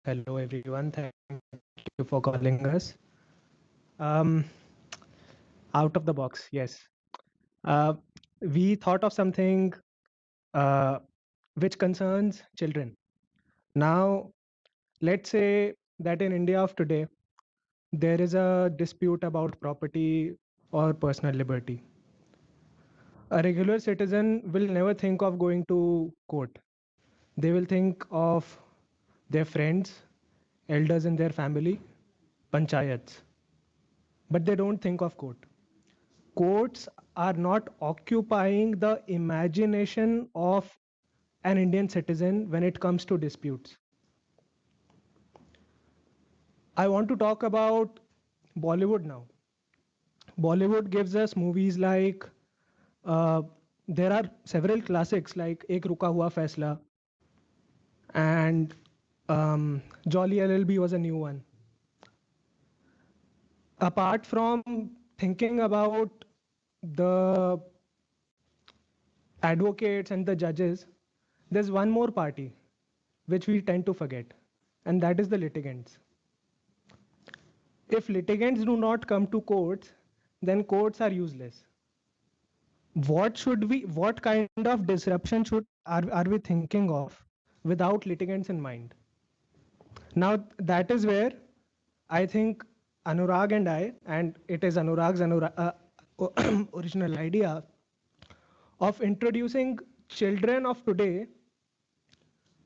Hello, everyone. Thank you for calling us. Um, Out of the box, yes. Uh, we thought of something uh, which concerns children. Now, let's say that in India of today, there is a dispute about property or personal liberty. A regular citizen will never think of going to court. They will think of their friends, elders in their family, panchayats, but they don't think of court. Courts are not occupying the imagination of an Indian citizen when it comes to disputes. I want to talk about Bollywood now. Bollywood gives us movies like uh, there are several classics like Ek Ruka Hua Faisla and Jolly LLB was a new one. Apart from thinking about the advocates and the judges, there's one more party which we tend to forget, and that is the litigants. If litigants do not come to courts, then courts are useless. What kind of disruption are we thinking of without litigants in mind? Now, that is where I think Anurag and it is Anurag's original idea of introducing children of today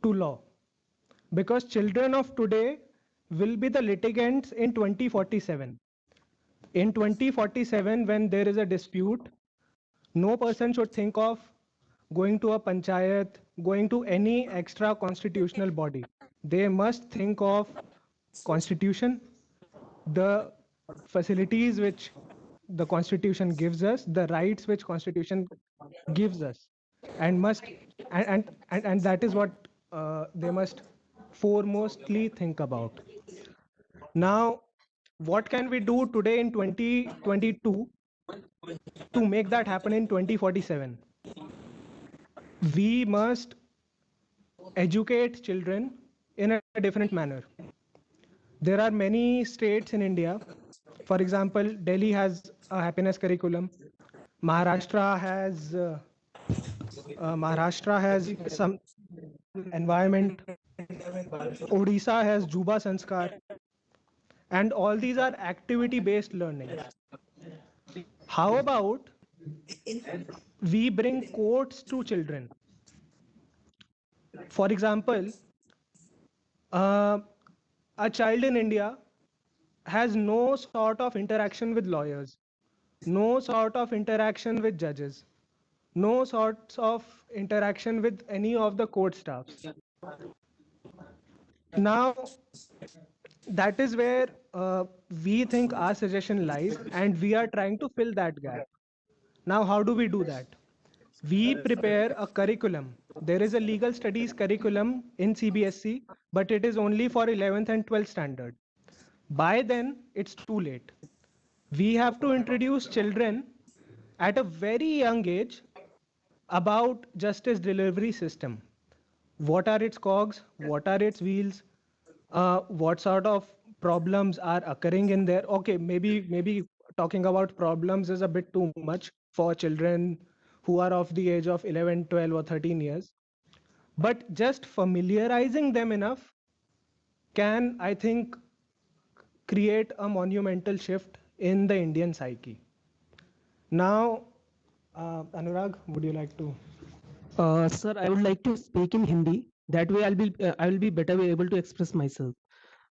to law. Because children of today will be the litigants in 2047. In 2047, when there is a dispute, no person should think of going to a panchayat, going to any extra constitutional body. They must think of constitution, the facilities which the constitution gives us, the rights which constitution gives us, and must and that is what they must foremostly think about. Now, what can we do today in 2022 to make that happen in 2047? We must educate children in a different manner. There are many states in India. For example, Delhi has a happiness curriculum. Maharashtra has some environment. Odisha has Juba Sanskar, and all these are activity-based learnings. How about we bring quotes to children? For example, uh, a child in India has no sort of interaction with lawyers, no sort of interaction with judges, no sorts of interaction with any of the court staffs. Now, that is where we think our suggestion lies, and we are trying to fill that gap. Now, how do we do that? We prepare a curriculum. There is a legal studies curriculum in CBSE, but it is only for 11th and 12th standard. By then, it's too late. We have to introduce children at a very young age about justice delivery system. What are its cogs? What are its wheels? What sort of problems are occurring in there? Okay, maybe talking about problems is a bit too much for children who are of the age of 11, 12, or 13 years. But just familiarizing them enough can, I think, create a monumental shift in the Indian psyche. Now, Anurag, would you like to? Sir, I would like to speak in Hindi. That way, I will be better be able to express myself.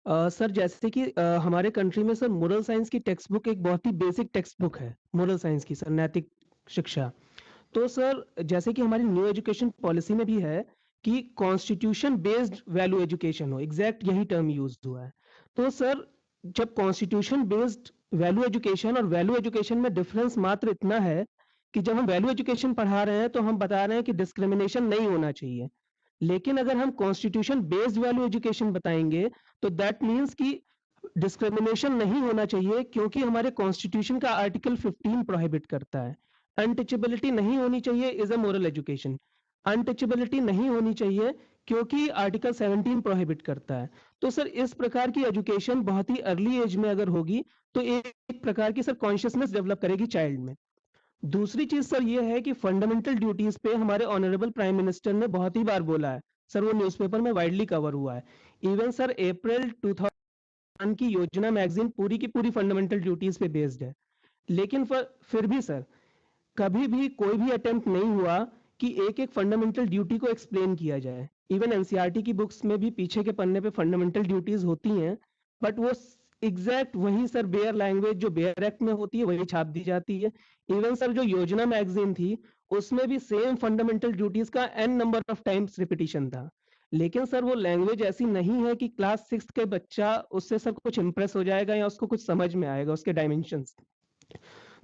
Sir जैसे कि हमारे country में sir moral science की text book एक बहुत ही basic text book है moral science की sir नैतिक शिक्षा तो सर जैसे कि हमारी न्यू एजुकेशन पॉलिसी में भी है कि कॉन्स्टिट्यूशन बेस्ड वैल्यू एजुकेशन हो एग्जैक्ट यही टर्म यूज हुआ है तो सर जब कॉन्स्टिट्यूशन बेस्ड वैल्यू एजुकेशन और वैल्यू एजुकेशन में डिफरेंस मात्र इतना है कि जब हम वैल्यू एजुकेशन पढ़ा रहे हैं तो हम बता रहे हैं कि डिस्क्रिमिनेशन नहीं होना चाहिए लेकिन अगर हम कॉन्स्टिट्यूशन बेस्ड वैल्यू एजुकेशन बताएंगे तो दैट मीन्स कि डिस्क्रिमिनेशन नहीं होना चाहिए क्योंकि हमारे कॉन्स्टिट्यूशन का आर्टिकल 15 प्रोहिबिट करता है अनटचेबिलिटी नहीं होनी चाहिए is a moral education untouchability नहीं होनी चाहिए क्योंकि आर्टिकल 17 प्रोहिबिट करता है। तो सर इस प्रकार की एजुकेशन बहुत ही अर्ली एज में अगर होगी तो एक प्रकार की सर कॉन्शियसनेस डेवलप करेगी चाइल्ड में। दूसरी चीज सर ये है कि फंडामेंटल ड्यूटीज पे हमारे ऑनरेबल प्राइम मिनिस्टर ने बहुत ही बार बोला है सर, वो न्यूज़पेपर में वाइडली कवर हुआ है। इवन सर अप्रैल 2000 की योजना मैगजीन पूरी की पूरी फंडामेंटल ड्यूटीज पे बेस्ड है। लेकिन फिर भी सर कभी भी कोई भी अटेम्प्ट नहीं हुआ कि एक एक फंडामेंटल ड्यूटी को एक्सप्लेन किया जाए। इवन एनसीईआरटी की बुक्स में भी पीछे के पन्ने पे फंडामेंटल ड्यूटीज होती हैं, बट वो एग्जैक्ट वही सर बेयर लैंग्वेज जो बेयर एक्ट में होती है वही छाप दी जाती है। इवन सर जो योजना मैगजीन थी उसमें भी सेम फंडामेंटल ड्यूटीज का an number of times repetition था। लेकिन सर वो लैंग्वेज ऐसी नहीं है कि क्लास 6 के बच्चा उससे सब कुछ इंप्रेस हो जाएगा या उसको कुछ समझ में आएगा उसके डायमेंशंस।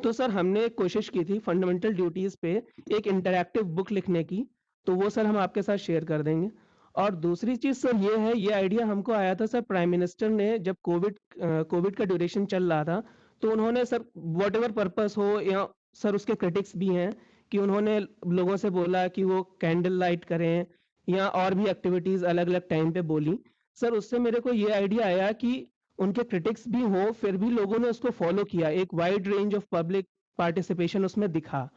तो सर हमने एक कोशिश की थी फंडामेंटल ड्यूटीज पे एक इंटरैक्टिव बुक लिखने की, तो वो सर हम आपके साथ शेयर कर देंगे। और दूसरी चीज सर ये है, ये आइडिया हमको आया था सर प्राइम मिनिस्टर ने जब कोविड का ड्यूरेशन चल रहा था, तो उन्होंने सर वॉट एवर पर्पस हो या सर उसके क्रिटिक्स भी हैं कि उन्होंने लोगों से बोला कि वो कैंडल लाइट करें या और भी एक्टिविटीज अलग अलग टाइम पे बोली। सर उससे मेरे को ये आइडिया आया कि उनके क्रिटिक्स भी हो फिर भी लोगों ने उसको फॉलो किया, एक wide range of public participation उसमें दिखा।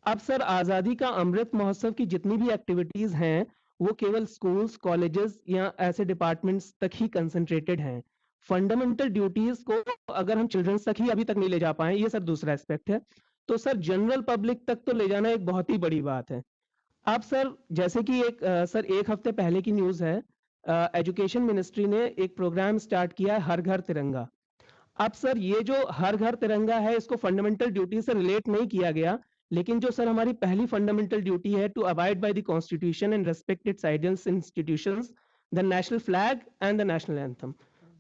अब सर आजादी का अमृत महोत्सव की जितनी भी एक्टिविटीज हैं वो केवल स्कूल्स कॉलेजेस या ऐसे डिपार्टमेंट्स तक ही कंसंट्रेटेड हैं। फंडामेंटल ड्यूटीज को अगर हम चिल्ड्रंस तक ही अभी तक नहीं ले जा पाए, ये सर दूसरा एस्पेक्ट है, तो सर जनरल पब्लिक तक तो ले जाना एक बहुत ही बड़ी बात है। अब सर जैसे कि सर एक हफ्ते पहले की न्यूज़ है, एजुकेशन मिनिस्ट्री ने एक प्रोग्राम स्टार्ट किया है हर घर तिरंगा। अब सर ये जो हर घर तिरंगा है इसको फंडामेंटल ड्यूटी से रिलेट नहीं किया गया, लेकिन जो सर हमारी पहली फंडामेंटल ड्यूटी है to abide by the constitution and respect its ideals institutions, the national flag and the national anthem,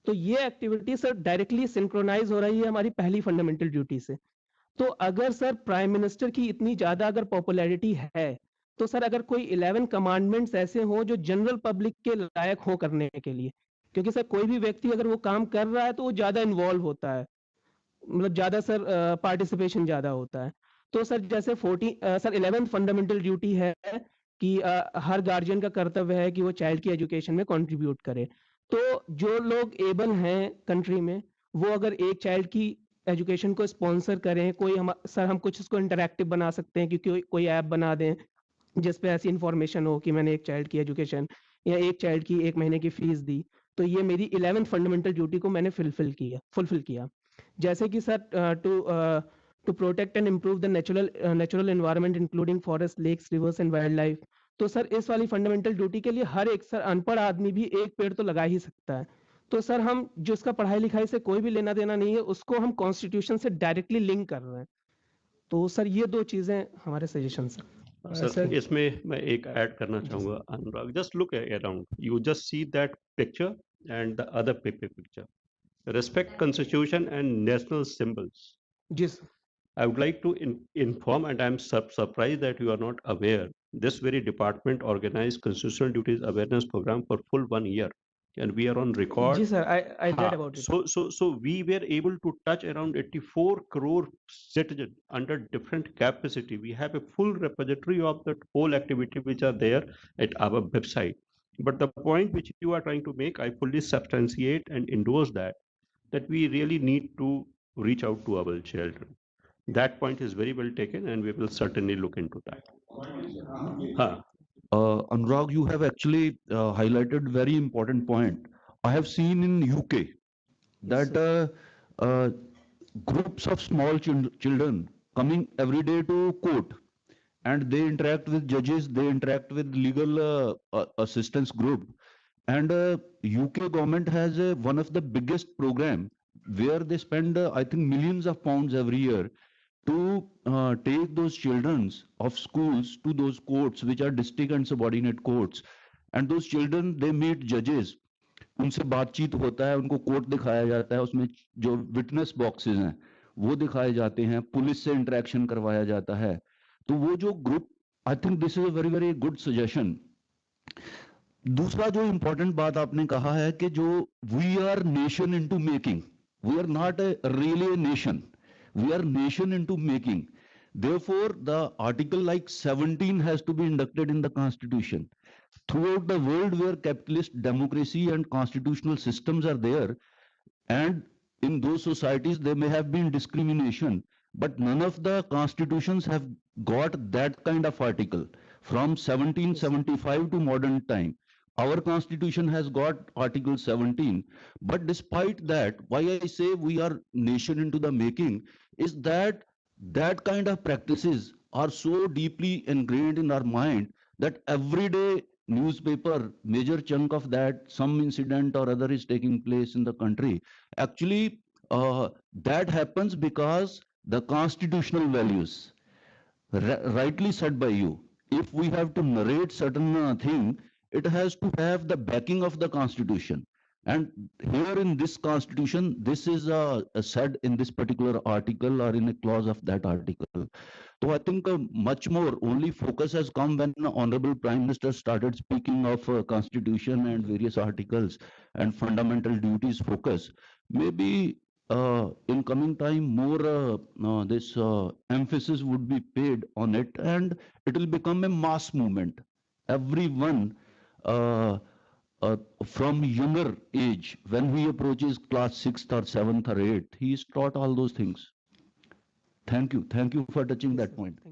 तो ये एक्टिविटी सर डायरेक्टली सिंक्रोनाइज हो रही है हमारी पहली फंडामेंटल ड्यूटी से। तो अगर सर प्राइम मिनिस्टर की इतनी ज्यादा अगर पॉपुलैरिटी है, तो सर अगर कोई 11 कमांडमेंट्स ऐसे हो जो जनरल पब्लिक के लायक हो करने के लिए, क्योंकि सर कोई भी व्यक्ति अगर वो काम कर रहा है तो वो ज्यादा इन्वॉल्व होता है, मतलब ज्यादा सर पार्टिसिपेशन ज्यादा होता है। तो सर जैसे 14 सर 11th फंडामेंटल ड्यूटी है कि हर गार्जियन का कर्तव्य है कि वो चाइल्ड की एजुकेशन में कंट्रीब्यूट करे। तो जो लोग एबल हैं कंट्री में, वो अगर एक चाइल्ड की एजुकेशन को स्पॉन्सर करें, कोई हम सर हम कुछ उसको इंटरैक्टिव बना सकते हैं कि कोई ऐप बना दें जिस पे ऐसी इंफॉर्मेशन हो कि मैंने एक चाइल्ड की एजुकेशन या एक चाइल्ड की एक महीने की फीस दी, तो ये मेरी 11th फंडामेंटल ड्यूटी को मैंने फुलफिल किया। जैसे कि sir to protect and improve the natural environment including forest lakes rivers and wild life, तो सर इस वाली फंडामेंटल ड्यूटी के लिए हर एक सर अनपढ़ आदमी भी एक पेड़ तो लगा ही सकता है। तो सर हम जिसका पढ़ाई लिखाई से कोई भी लेना देना नहीं है उसको हम कॉन्स्टिट्यूशन से डायरेक्टली लिंक कर रहे हैं। तो सर ये दो चीजें हमारे सजेशन सर सर इसमें मैं एक ऐड करना चाहूंगा Anurag, just look around, you just see that picture and the other picture, respect constitution and national symbols. जी sir. I would like to inform, and I'm surprised that you are not aware, this very department organized constitutional duties awareness program for full 1 year, and we are on record. जी sir, I read about it. So we were able to touch around 84 crore citizens under different capacity. We have a full repository of that whole activity which are there at our website. But the point which you are trying to make, I fully substantiate and endorse that we really need to reach out to our children. That point is very well taken, and we will certainly look into that. Anurag, you have actually highlighted very important point. I have seen in UK that groups of small children coming every day to court, and they interact with judges, they interact with legal assistance group, and UK government has one of the biggest program where they spend I think millions of pounds every year to take those children of schools to those courts which are district and subordinate courts, and those children they meet judges, उनसे बातचीत होता है, उनको court दिखाया जाता है, उसमें जो विटनेस बॉक्सेस हैं वो दिखाए जाते हैं, पुलिस से इंटरेक्शन करवाया जाता है। तो वो जो group, I think this is a very very good suggestion. दूसरा जो इंपॉर्टेंट बात आपने कहा है कि जो we are nation into making, we are not really a nation, we are nation into making. Therefore the article like 17 has to be inducted in the constitution. throughout the world where capitalist democracy and constitutional systems are there, and in those societies there may have been discrimination, but none of the constitutions have got that kind of article. From 1775 to modern time, our constitution has got article 17. But despite that, why I say we are nation into the making is that that kind of practices are so deeply ingrained in our mind that every day newspaper, major chunk of that, some incident or other is taking place in the country. Actually, that happens because the constitutional values, rightly said by you, if we have to narrate certain thing, it has to have the backing of the constitution. And here in this constitution, this is said in this particular article or in a clause of that article. So I think much more only focus has come when the Honorable Prime Minister started speaking of constitution and various articles and fundamental duties focus. Maybe in coming time more this emphasis would be paid on it, and it will become a mass movement. Everyone uh, from younger age, when he approaches class 6th or 7th or 8th, he is taught all those things. Thank you for touching Yes, that sir. point. Thank you.